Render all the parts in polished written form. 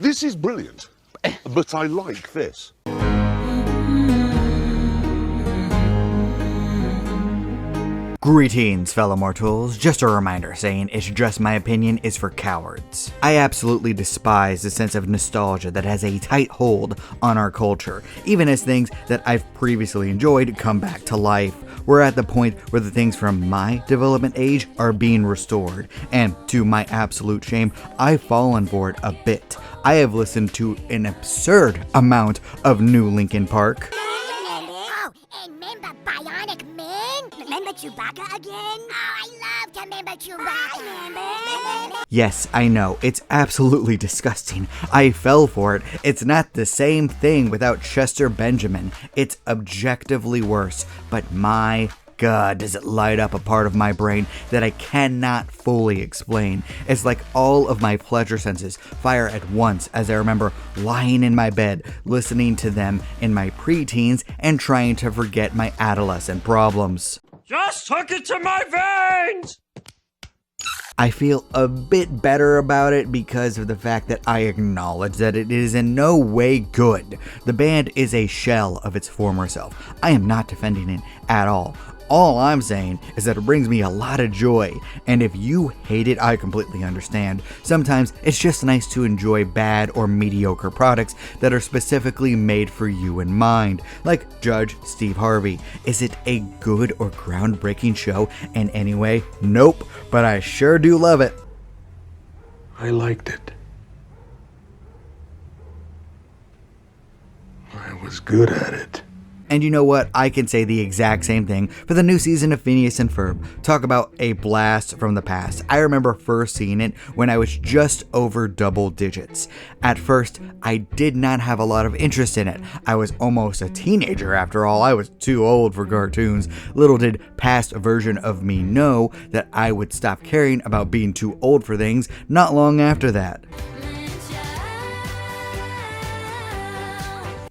This is brilliant, but I like this. Greetings, fellow mortals. Just a reminder saying it's just my opinion is for cowards. I absolutely despise the sense of nostalgia that has a tight hold on our culture, even as things that I've previously enjoyed come back to life. We're at the point where the things from my development age are being restored, and to my absolute shame, I've fallen for it a bit. I have listened to an absurd amount of new Linkin Park. Oh, and remember Bionic Man? Remember Chewbacca again? Oh, I love to remember Chewbacca. Yes, I know, it's absolutely disgusting. I fell for it. It's not the same thing without Chester Benjamin. It's objectively worse, but my God, does it light up a part of my brain that I cannot fully explain. It's like all of my pleasure senses fire at once as I remember lying in my bed, listening to them in my preteens and trying to forget my adolescent problems. Just hook it to my veins! I feel a bit better about it because of the fact that I acknowledge that it is in no way good. The band is a shell of its former self. I am not defending it at all. All I'm saying is that it brings me a lot of joy, and if you hate it, I completely understand. Sometimes it's just nice to enjoy bad or mediocre products that are specifically made for you in mind, like Judge Steve Harvey. Is it a good or groundbreaking show in any way? Nope, but I sure do love it. I liked it. I was good at it. And you know what? I can say the exact same thing for the new season of Phineas and Ferb. Talk about a blast from the past. I remember first seeing it when I was just over double digits. At first, I did not have a lot of interest in it. I was almost a teenager after all. I was too old for cartoons. Little did past version of me know that I would stop caring about being too old for things not long after that.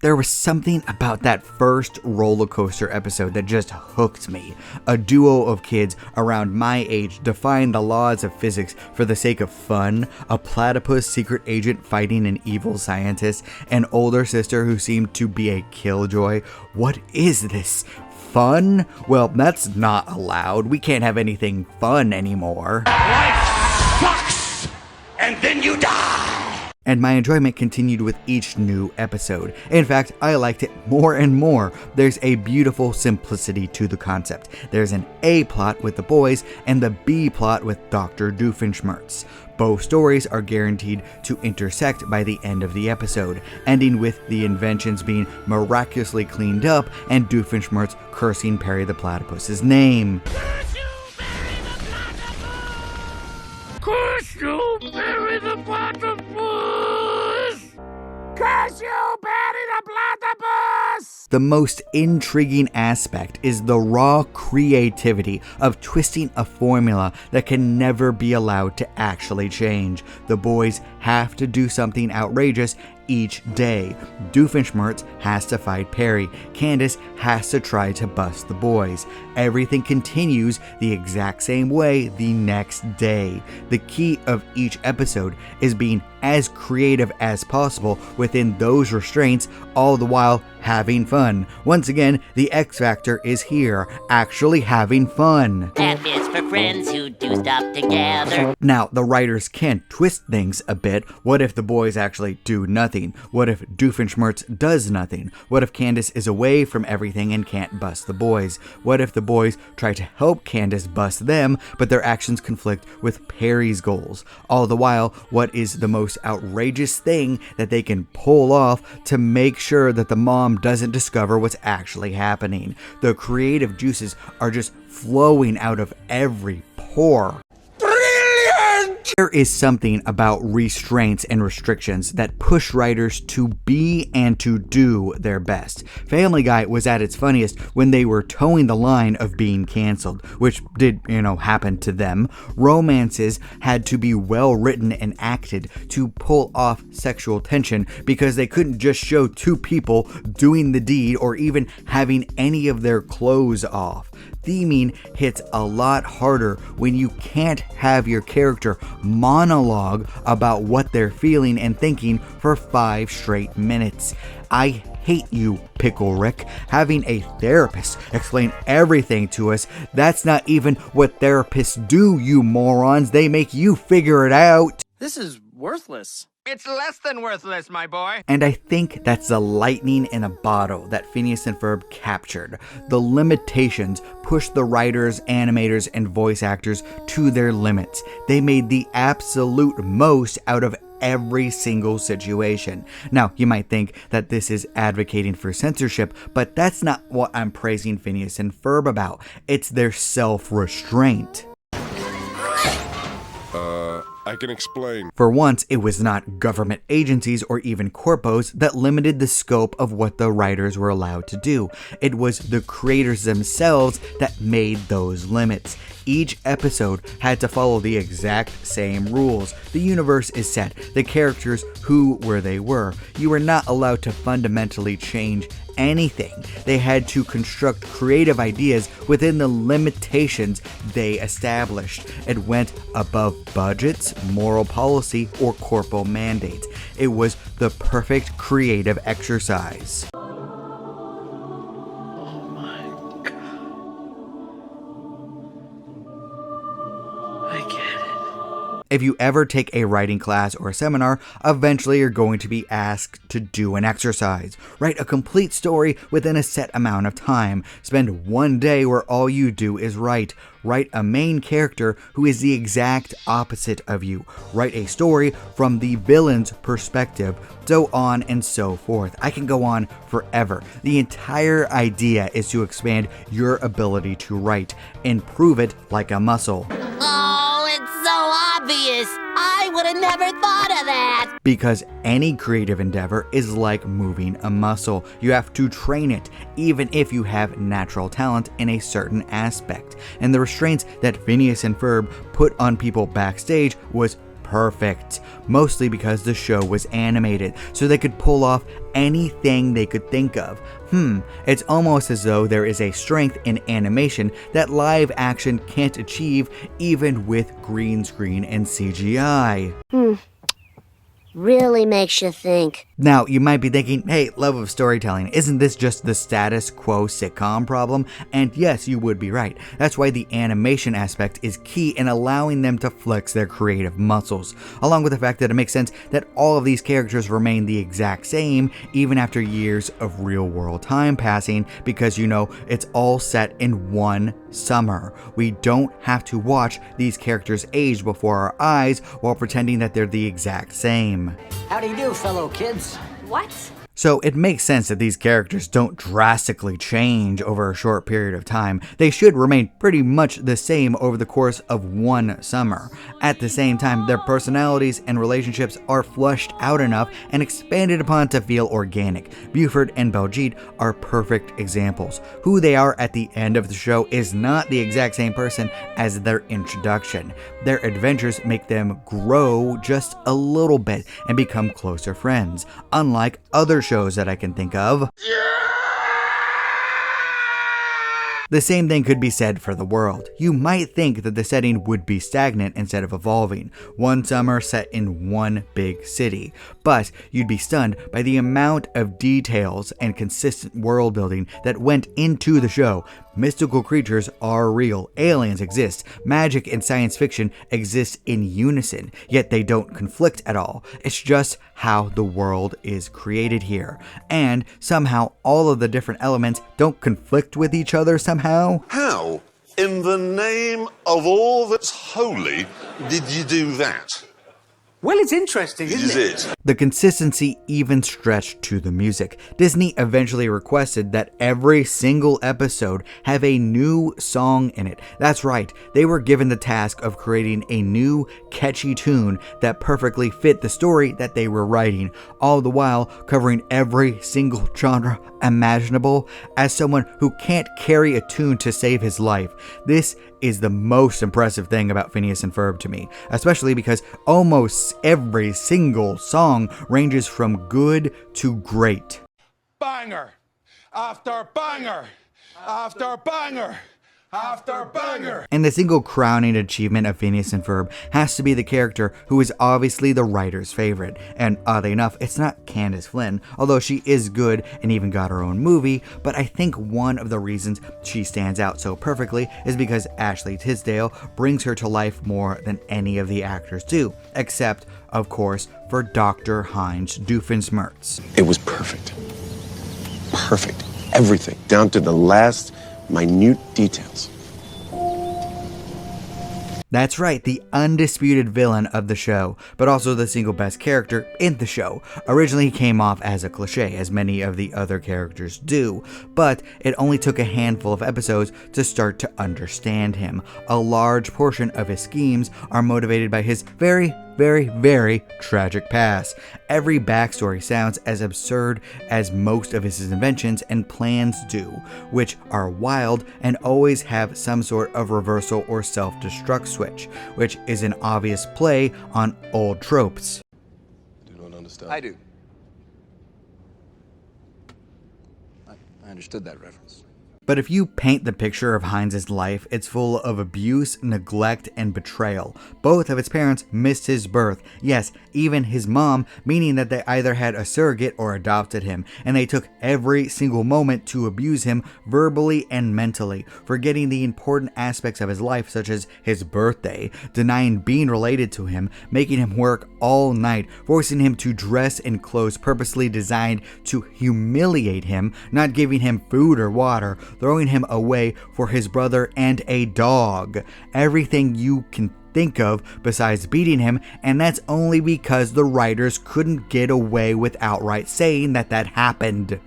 There was something about that first roller coaster episode that just hooked me. A duo of kids around my age defying the laws of physics for the sake of fun, a platypus secret agent fighting an evil scientist, an older sister who seemed to be a killjoy. What is this? Fun? Well, that's not allowed. We can't have anything fun anymore. Life sucks! And then you die! And my enjoyment continued with each new episode. In fact, I liked it more and more. There's a beautiful simplicity to the concept. There's an A plot with the boys and the B plot with Dr. Doofenshmirtz. Both stories are guaranteed to intersect by the end of the episode, ending with the inventions being miraculously cleaned up and Doofenshmirtz cursing Perry the Platypus's name. Curse you, Perry the Platypus! Curse you, Perry the Platypus! The most intriguing aspect is the raw creativity of twisting a formula that can never be allowed to actually change. The boys have to do something outrageous each day. Doofenshmirtz has to fight Perry. Candace has to try to bust the boys. Everything continues the exact same way the next day. The key of each episode is being as creative as possible within those restraints, all the while having fun. Once again, the X Factor is here, actually having fun. F is for friends who do stuff together. Now, the writers can twist things a bit. What if the boys actually do nothing? What if Doofenshmirtz does nothing? What if Candace is away from everything and can't bust the boys? What if the boys try to help Candace bust them, but their actions conflict with Perry's goals? All the while, what is the most outrageous thing that they can pull off to make sure that the mom doesn't discover what's actually happening? The creative juices are just flowing out of every pore. There is something about restraints and restrictions that push writers to be and to do their best. Family Guy was at its funniest when they were towing the line of being canceled, which did, happen to them. Romances had to be well written and acted to pull off sexual tension because they couldn't just show two people doing the deed or even having any of their clothes off. Theming hits a lot harder when you can't have your character monologue about what they're feeling and thinking for 5 straight minutes. I hate you, Pickle Rick. Having a therapist explain everything to us, that's not even what therapists do, you morons. They make you figure it out. This is worthless. It's less than worthless, my boy. And I think that's the lightning in a bottle that Phineas and Ferb captured. The limitations pushed the writers, animators, and voice actors to their limits. They made the absolute most out of every single situation. Now, you might think that this is advocating for censorship, but that's not what I'm praising Phineas and Ferb about. It's their self-restraint. I can explain. For once, it was not government agencies or even corpos that limited the scope of what the writers were allowed to do. It was the creators themselves that made those limits. Each episode had to follow the exact same rules. The universe is set, the characters who were they were. You were not allowed to fundamentally change anything. They had to construct creative ideas within the limitations they established. It went above budgets, moral policy, or corporal mandates. It was the perfect creative exercise. If you ever take a writing class or a seminar, eventually you're going to be asked to do an exercise. Write a complete story within a set amount of time. Spend one day where all you do is write. Write a main character who is the exact opposite of you. Write a story from the villain's perspective, so on and so forth. I can go on forever. The entire idea is to expand your ability to write. Improve it like a muscle. Oh, it's so obvious. I would have never thought of that. Because any creative endeavor is like moving a muscle. You have to train it, even if you have natural talent in a certain aspect. And the restraints that Phineas and Ferb put on people backstage was perfect, mostly because the show was animated, so they could pull off anything they could think of. It's almost as though there is a strength in animation that live action can't achieve even with green screen and CGI. Really makes you think. Now, you might be thinking, hey, love of storytelling, isn't this just the status quo sitcom problem? And yes, you would be right. That's why the animation aspect is key in allowing them to flex their creative muscles, along with the fact that it makes sense that all of these characters remain the exact same even after years of real-world time passing, because you know, it's all set in one summer. We don't have to watch these characters age before our eyes while pretending that they're the exact same. How do you do, fellow kids? What? So it makes sense that these characters don't drastically change over a short period of time. They should remain pretty much the same over the course of one summer. At the same time, their personalities and relationships are flushed out enough and expanded upon to feel organic. Buford and Baljeet are perfect examples. Who they are at the end of the show is not the exact same person as their introduction. Their adventures make them grow just a little bit and become closer friends, unlike other shows that I can think of. The same thing could be said for the world. You might think that the setting would be stagnant instead of evolving, one summer set in one big city, but you'd be stunned by the amount of details and consistent world building that went into the show. Mystical creatures are real, aliens exist, magic and science fiction exist in unison, yet they don't conflict at all. It's just how the world is created here. And somehow all of the different elements don't conflict with each other somehow. How, in the name of all that's holy, did you do that? Well, it's interesting, isn't Is it? The consistency even stretched to the music. Disney eventually requested that every single episode have a new song in it. That's right, they were given the task of creating a new, catchy tune that perfectly fit the story that they were writing, all the while covering every single genre imaginable. As someone who can't carry a tune to save his life, this is the most impressive thing about Phineas and Ferb to me, especially because almost every single song ranges from good to great. Banger after banger after banger After banger! And the single crowning achievement of Phineas and Ferb has to be the character who is obviously the writer's favorite. And oddly enough, it's not Candace Flynn, although she is good and even got her own movie, but I think one of the reasons she stands out so perfectly is because Ashley Tisdale brings her to life more than any of the actors do, except, of course, for Dr. Heinz Doofenshmirtz. It was perfect. Perfect. Everything, down to the last minute details. That's right, the undisputed villain of the show, but also the single best character in the show. Originally he came off as a cliche, as many of the other characters do, but it only took a handful of episodes to start to understand him. A large portion of his schemes are motivated by his very tragic past. Every backstory sounds as absurd as most of his inventions and plans do, which are wild and always have some sort of reversal or self-destruct switch, which is an obvious play on old tropes. You don't understand. I do. I understood that reference. But if you paint the picture of Heinz's life, it's full of abuse, neglect, and betrayal. Both of his parents missed his birth. Yes, even his mom, meaning that they either had a surrogate or adopted him, and they took every single moment to abuse him verbally and mentally, forgetting the important aspects of his life such as his birthday, denying being related to him, making him work all night, forcing him to dress in clothes purposely designed to humiliate him, not giving him food or water, throwing him away for his brother and a dog. Everything you can think of besides beating him, and that's only because the writers couldn't get away with outright saying that happened.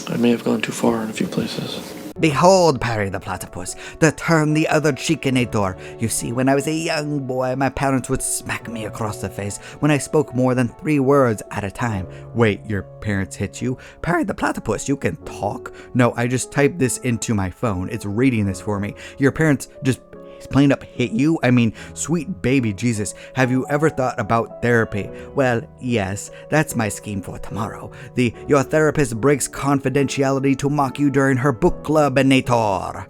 I may have gone too far in a few places. Behold, Perry the Platypus, the turn the other cheekinator. You see, when I was a young boy, my parents would smack me across the face when I spoke more than 3 words at a time. Wait, your parents hit you? Perry the Platypus, you can talk? No, I just typed this into my phone. It's reading this for me. Your parents just plain up hit you? I mean, sweet baby Jesus, have you ever thought about therapy? Well, yes, that's my scheme for tomorrow. Your therapist breaks confidentiality to mock you during her book club, Nator.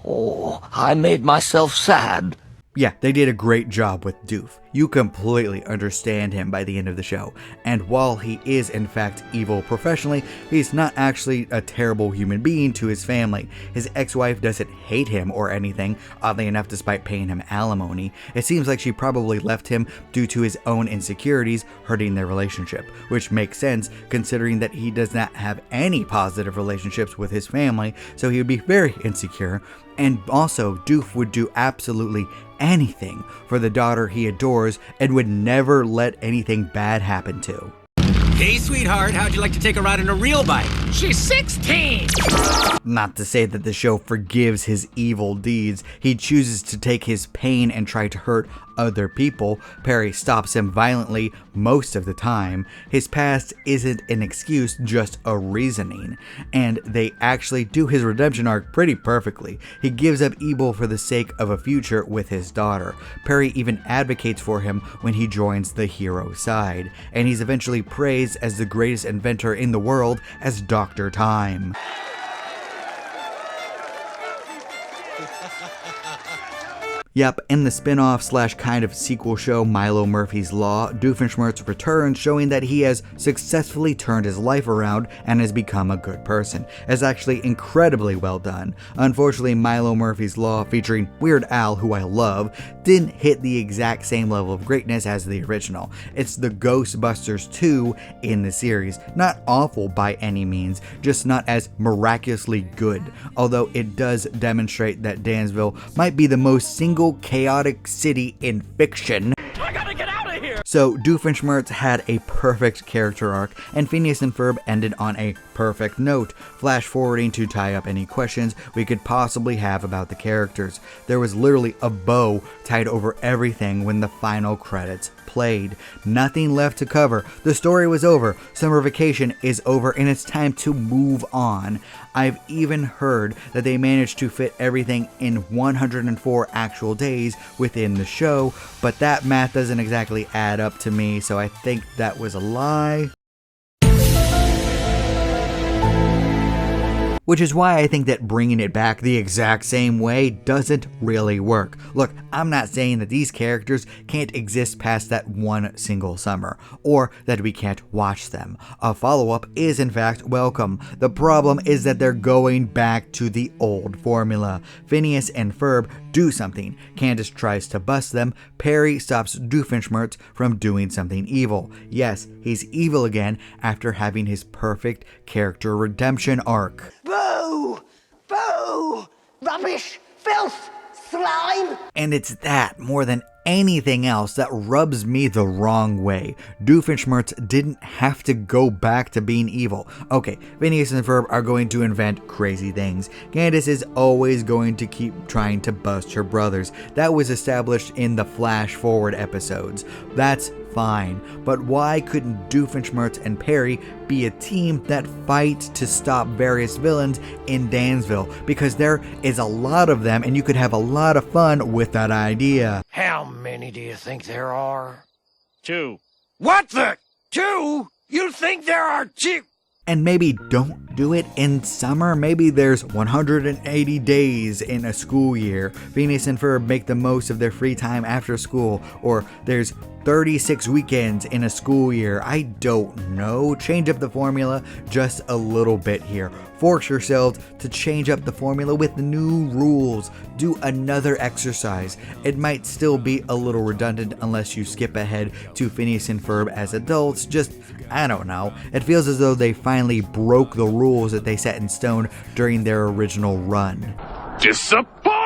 Oh, I made myself sad. Yeah, they did a great job with Doof. You completely understand him by the end of the show. And while he is in fact evil professionally, he's not actually a terrible human being to his family. His ex-wife doesn't hate him or anything, oddly enough, despite paying him alimony. It seems like she probably left him due to his own insecurities hurting their relationship, which makes sense considering that he does not have any positive relationships with his family, so he would be very insecure. And also, Doof would do absolutely anything for the daughter he adores and would never let anything bad happen to. Hey, sweetheart, how'd you like to take a ride in a real bike? She's 16! Not to say that the show forgives his evil deeds. He chooses to take his pain and try to hurt other people. Perry stops him violently most of the time. His past isn't an excuse, just a reasoning. And they actually do his redemption arc pretty perfectly. He gives up evil for the sake of a future with his daughter. Perry even advocates for him when he joins the hero side. And he's eventually praised as the greatest inventor in the world as Dr. Time. Yep, in the spin-off / kind of sequel show Milo Murphy's Law, Doofenshmirtz returns, showing that he has successfully turned his life around and has become a good person. It's actually incredibly well done. Unfortunately, Milo Murphy's Law, featuring Weird Al, who I love, didn't hit the exact same level of greatness as the original. It's the Ghostbusters 2 in the series. Not awful by any means, just not as miraculously good, although it does demonstrate that Dansville might be the most single chaotic city in fiction. I gotta get out of here! So Doofenshmirtz had a perfect character arc, and Phineas and Ferb ended on a perfect note, flash forwarding to tie up any questions we could possibly have about the characters. There was literally a bow tied over everything when the final credits played. Nothing left to cover. The story was over. Summer vacation is over and it's time to move on. I've even heard that they managed to fit everything in 104 actual days within the show, but that math doesn't exactly add up to me, so I think that was a lie. Which is why I think that bringing it back the exact same way doesn't really work. Look, I'm not saying that these characters can't exist past that one single summer, or that we can't watch them. A follow-up is in fact welcome. The problem is that they're going back to the old formula. Phineas and Ferb do something. Candace tries to bust them. Perry stops Doofenshmirtz from doing something evil. Yes, he's evil again after having his perfect character redemption arc. Boo! Boo! Rubbish! Filth! Slime! And it's that, more than anything else, that rubs me the wrong way. Doofenshmirtz didn't have to go back to being evil. Okay, Phineas and Ferb are going to invent crazy things. Candace is always going to keep trying to bust her brothers. That was established in the Flash Forward episodes. That's fine, but why couldn't Doofenshmirtz and Perry be a team that fights to stop various villains in Dansville? Because there is a lot of them and you could have a lot of fun with that idea. How many do you think there are? 2. What the? 2? You think there are 2? And maybe don't do it in summer. Maybe there's 180 days in a school year. Phineas and Ferb make the most of their free time after school. Or there's 36 weekends in a school year. I don't know. Change up the formula just a little bit here. Force yourselves to change up the formula with the new rules. Do another exercise. It might still be a little redundant unless you skip ahead to Phineas and Ferb as adults. Just, I don't know. It feels as though they finally broke the rules that they set in stone during their original run. Disappointed!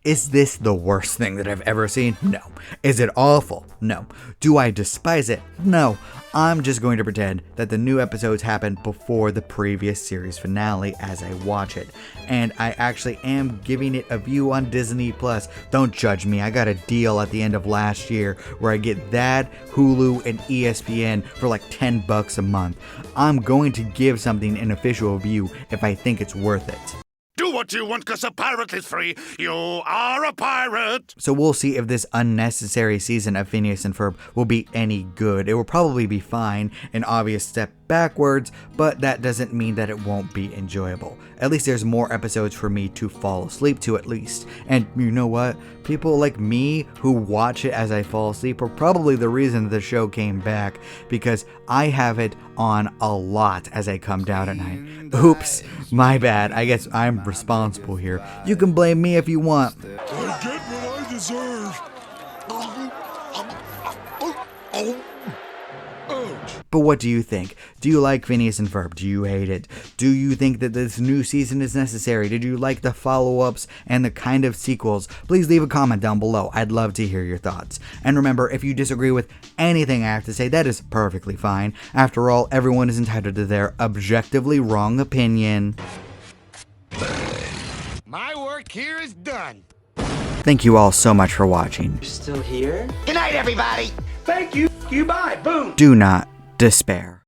Is this the worst thing that I've ever seen? No. Is it awful? No. Do I despise it? No. I'm just going to pretend that the new episodes happen before the previous series finale as I watch it. And I actually am giving it a view on Disney+. Don't judge me. I got a deal at the end of last year where I get that, Hulu, and ESPN for like $10 a month. I'm going to give something an official review if I think it's worth it. Do what you want, because a pirate is free. You are a pirate. So we'll see if this unnecessary season of Phineas and Ferb will be any good. It will probably be fine, an obvious step backwards, but that doesn't mean that it won't be enjoyable. At least there's more episodes for me to fall asleep to at least. And you know what? People like me who watch it as I fall asleep are probably the reason the show came back, because I have it on a lot as I come down at night. Oops, my bad. I guess I'm responsible here. You can blame me if you want. I get what I deserve. But what do you think? Do you like Phineas and Ferb? Do you hate it? Do you think that this new season is necessary? Did you like the follow-ups and the kind of sequels? Please leave a comment down below. I'd love to hear your thoughts. And remember, if you disagree with anything I have to say, that is perfectly fine. After all, everyone is entitled to their objectively wrong opinion. My work here is done. Thank you all so much for watching. You're still here? Good night, everybody. Thank you. You bye. Boom. Do not despair.